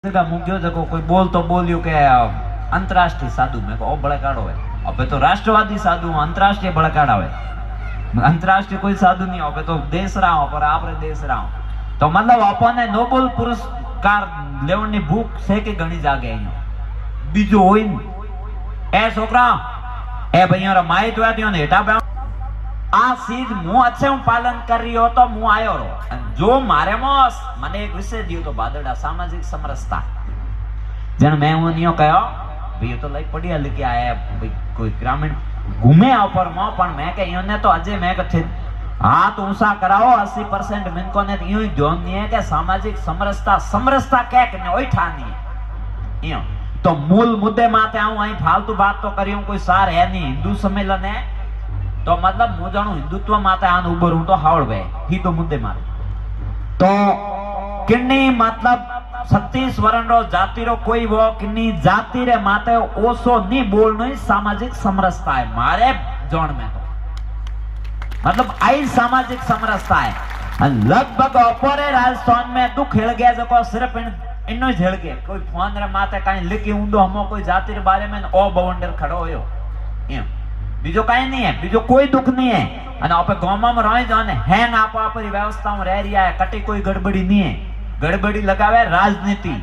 મૂક્યો છે કોઈ બોલતો બોલ્યું કે अंतरराष्ट्रीय साधु में को बड़काड़ो है अब तो राष्ट्रवादी साधु अंतरराष्ट्रीय बड़काड़ा है अंतरराष्ट्रीय कोई साधु नहीं हो तो देश रहा हो पर आपरे देश रहा हो तो मतलब अपने नोबेल पुरस्कार लेवनी भूख से के गणी जागे अहींयो बीजो होई ए छोकरा ए भईयारा माहितवादियों ने हेठा आ चीज मु अच्छे हूं पालन कर रही हो तो मु आयो रो जो मारे मोस મને એક વિષય દિયો તો બાદડા સામાજિક સમરસતા जन मैं वो नहीं कहो भई तो लाइक पढ़िया लिखी आया भाई कोई ग्रामीण घूमे ऊपर मो पण मैं के इने तो अजय मैं के हाथ ऊंचा कराओ 80% मिनको ने यूं ही जोन नहीं है के सामाजिक समरसता समरसता के ने ओठा नहीं यो तो मूल मुद्दे माथे आऊं અહીં फालतू बात तो करी हूं कोई सार है नहीं हिंदू सम्मेलन है तो मतलब मु जाणू हिंदुत्व माथे आन उबर हूं तो हावड़ वे ही तो मुद्दे माथे तो किन्नी मतलब 36 वरण रो जाति रो कोई वो किन्नी जाति रे माते ओसो नी बोलनो ही सामाजिक समरसता है मारे जोन में तो मतलब आई सामाजिक समरसता है लगभग ओपरे राजस्थान में तू खेल गया जको सिर्फ इनो झेल के कोई फोन रे माते काई लिखी ऊंडो हमो कोई जाति रे बारे में ओ बवंडर खड़ो होयो एम बीजो काई नहीं है बीजो कोई दुख नहीं है અને આપણે ગામમાં રહી જાને હેંગ આપો આપણી વ્યવસ્થામાં રહી રહ્યા કટી કોઈ ગડબડી નહીં है गड़बड़ी लगावे राजनीति